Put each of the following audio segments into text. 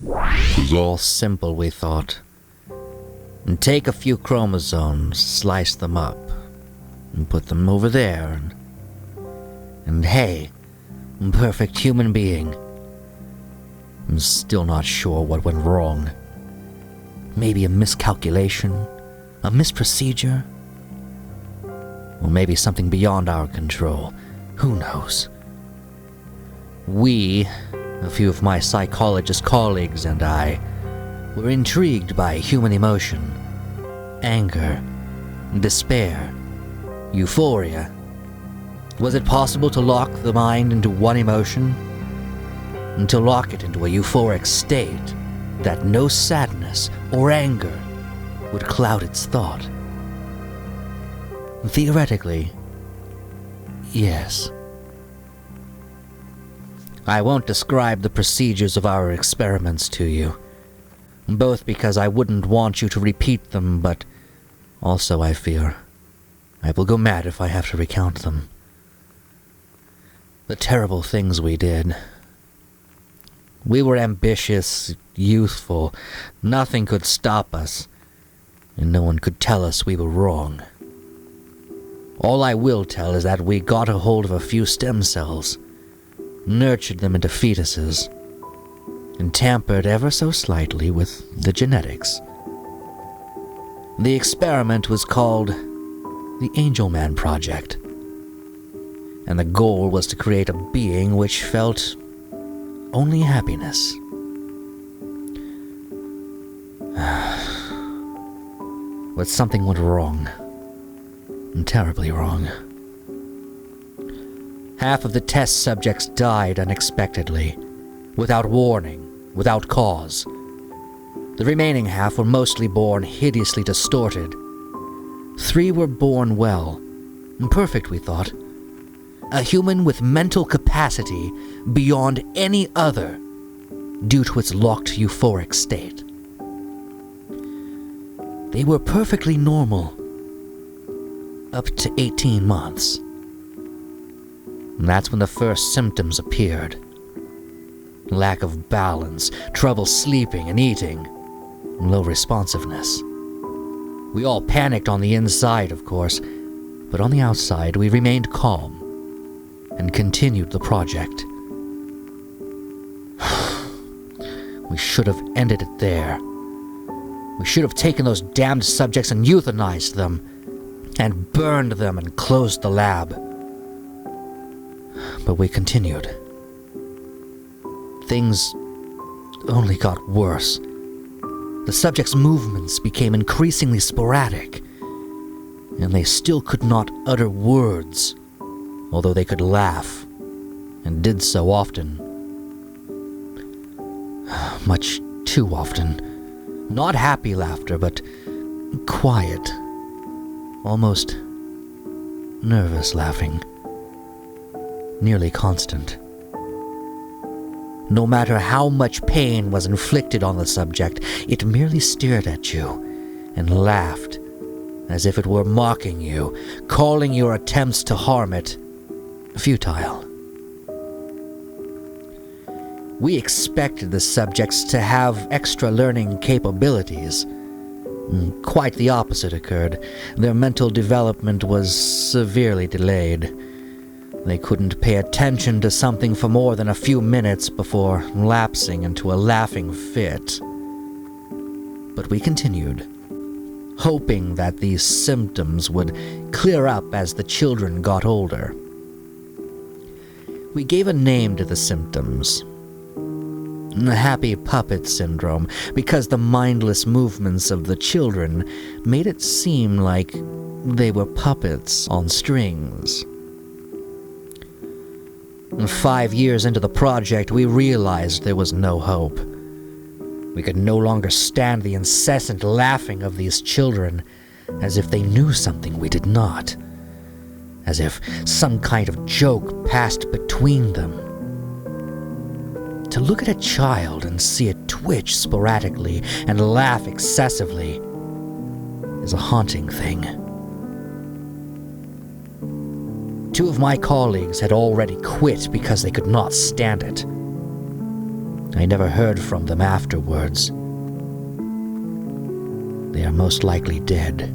It was all simple, we thought. And take a few chromosomes, slice them up, and put them over there, and hey, perfect human being. I'm still not sure what went wrong. Maybe a miscalculation, a misprocedure, or maybe something beyond our control. Who knows? We, a few of my psychologist colleagues and I, were intrigued by human emotion, anger, despair, euphoria. Was it possible to lock the mind into one emotion? And to lock it into a euphoric state that no sadness or anger would cloud its thought? Theoretically, yes. I won't describe the procedures of our experiments to you, both because I wouldn't want you to repeat them, but also I fear I will go mad if I have to recount them. The terrible things we did. We were ambitious, youthful, nothing could stop us, and no one could tell us we were wrong. All I will tell is that we got a hold of a few stem cells, nurtured them into fetuses, and tampered ever so slightly with the genetics. The experiment was called the Angel Man Project, and the goal was to create a being which felt only happiness. But something went wrong, and terribly wrong. Half of the test subjects died unexpectedly, without warning, without cause. The remaining half were mostly born hideously distorted. 3 were born well, perfect we thought. A human with mental capacity beyond any other due to its locked euphoric state. They were perfectly normal up to 18 months. And that's when the first symptoms appeared. Lack of balance, trouble sleeping and eating, low responsiveness. We all panicked on the inside, of course, but on the outside we remained calm and continued the project. We should have ended it there. We should have taken those damned subjects and euthanized them, and burned them and closed the lab. But we continued. Things only got worse. The subjects' movements became increasingly sporadic, and they still could not utter words, although they could laugh, and did so often. Much too often. Not happy laughter, but quiet, almost nervous laughing. Nearly constant. No matter how much pain was inflicted on the subject, it merely stared at you and laughed, as if it were mocking you, calling your attempts to harm it futile. We expected the subjects to have extra learning capabilities. Quite the opposite occurred. Their mental development was severely delayed. They couldn't pay attention to something for more than a few minutes before lapsing into a laughing fit. But we continued, hoping that these symptoms would clear up as the children got older. We gave a name to the symptoms. Happy puppet syndrome, because the mindless movements of the children made it seem like they were puppets on strings. 5 years into the project, we realized there was no hope. We could no longer stand the incessant laughing of these children, as if they knew something we did not, as if some kind of joke passed between them. To look at a child and see it twitch sporadically and laugh excessively is a haunting thing. 2 of my colleagues had already quit because they could not stand it. I never heard from them afterwards. They are most likely dead.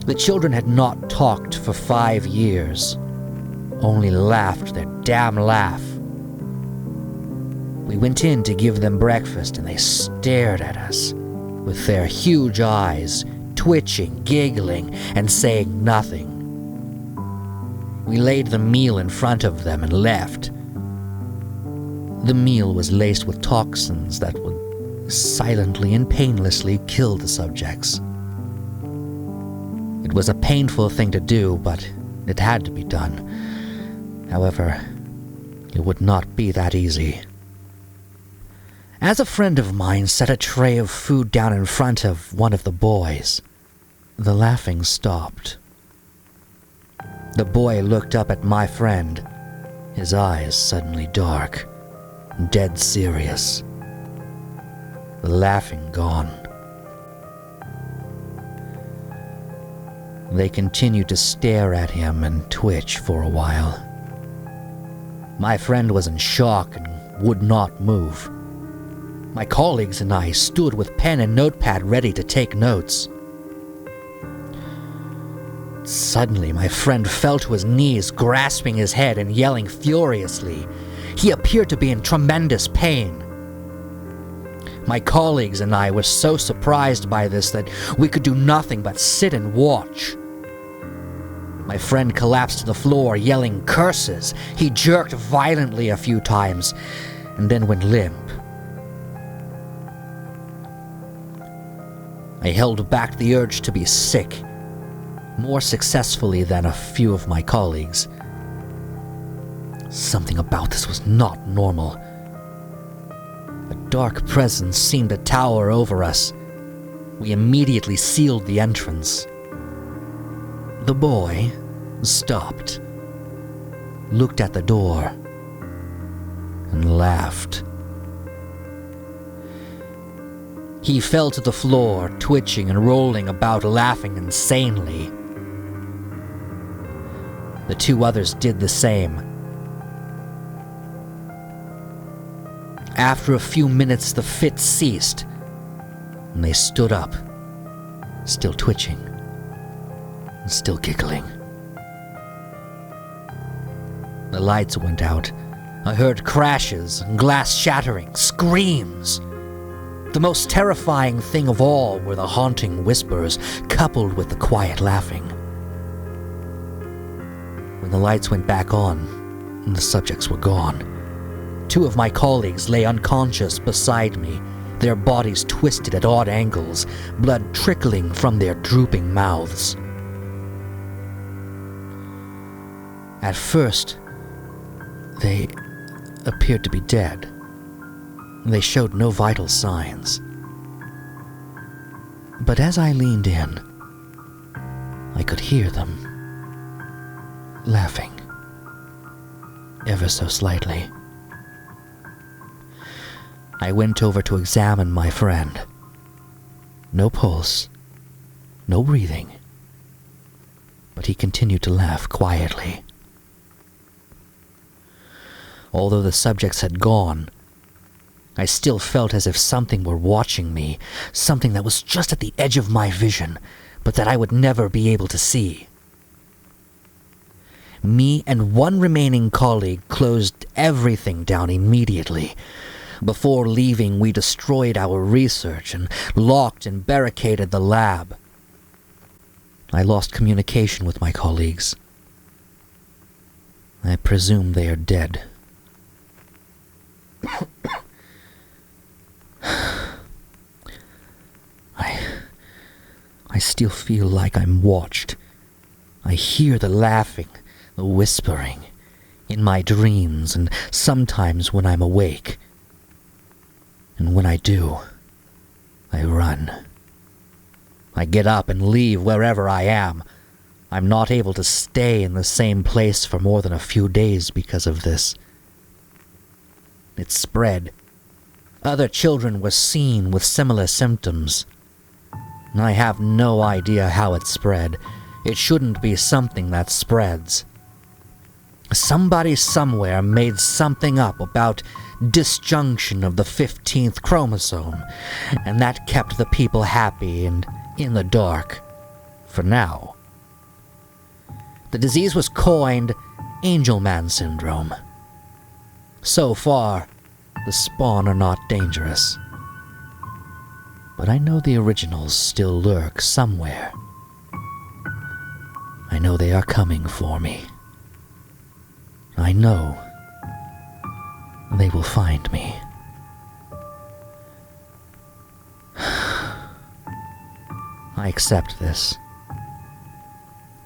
The children had not talked for 5 years, only laughed their damn laugh. We went in to give them breakfast and they stared at us with their huge eyes, twitching, giggling, and saying nothing. We laid the meal in front of them and left. The meal was laced with toxins that would silently and painlessly kill the subjects. It was a painful thing to do, but it had to be done. However, it would not be that easy. As a friend of mine set a tray of food down in front of one of the boys, the laughing stopped. The boy looked up at my friend, his eyes suddenly dark, dead serious. The laughing gone. They continued to stare at him and twitch for a while. My friend was in shock and would not move. My colleagues and I stood with pen and notepad ready to take notes. Suddenly, my friend fell to his knees, grasping his head and yelling furiously. He appeared to be in tremendous pain. My colleagues and I were so surprised by this that we could do nothing but sit and watch. My friend collapsed to the floor, yelling curses. He jerked violently a few times, and then went limp. I held back the urge to be sick, more successfully than a few of my colleagues. Something about this was not normal. A dark presence seemed to tower over us. We immediately sealed the entrance. The boy stopped, looked at the door, and laughed. He fell to the floor, twitching and rolling about, laughing insanely. The 2 others did the same. After a few minutes, the fit ceased, and they stood up, still twitching, and still giggling. The lights went out. I heard crashes, glass shattering, screams. The most terrifying thing of all were the haunting whispers, coupled with the quiet laughing. When the lights went back on, the subjects were gone. 2 of my colleagues lay unconscious beside me, their bodies twisted at odd angles, blood trickling from their drooping mouths. At first, they appeared to be dead. They showed no vital signs. But as I leaned in, I could hear them laughing, ever so slightly. I went over to examine my friend. No pulse, no breathing, but he continued to laugh quietly. Although the subjects had gone, I still felt as if something were watching me, something that was just at the edge of my vision, but that I would never be able to see. Me and 1 remaining colleague closed everything down immediately. Before leaving, we destroyed our research and locked and barricaded the lab. I lost communication with my colleagues. I presume they are dead. I still feel like I'm watched. I hear the laughing, the whispering, in my dreams and sometimes when I'm awake. And when I do, I run. I get up and leave wherever I am. I'm not able to stay in the same place for more than a few days because of this. It spread. Other children were seen with similar symptoms. I have no idea how it spread. It shouldn't be something that spreads. Somebody somewhere made something up about disjunction of the 15th chromosome, and that kept the people happy and in the dark. For now. The disease was coined Angelman Syndrome. So far, the spawn are not dangerous. But I know the originals still lurk somewhere. I know they are coming for me. I know they will find me. I accept this.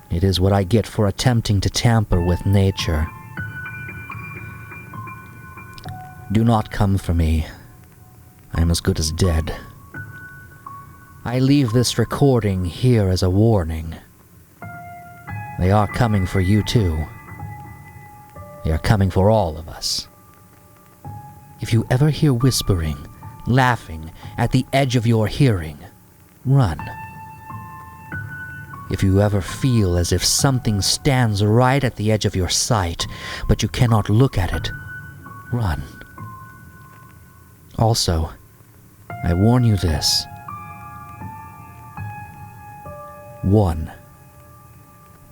It is what I get for attempting to tamper with nature. Do not come for me. I am as good as dead. I leave this recording here as a warning. They are coming for you too. They are coming for all of us. If you ever hear whispering, laughing at the edge of your hearing, run. If you ever feel as if something stands right at the edge of your sight, but you cannot look at it, run. Also, I warn you this. 1.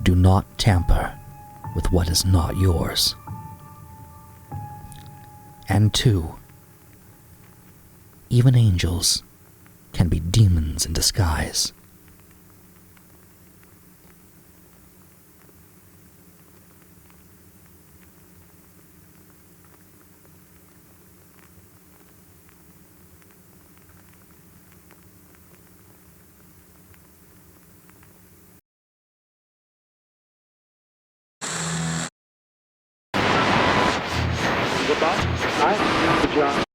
Do not tamper with what is not yours. And 2. Even angels can be demons in disguise. Goodbye. Hi. Good job.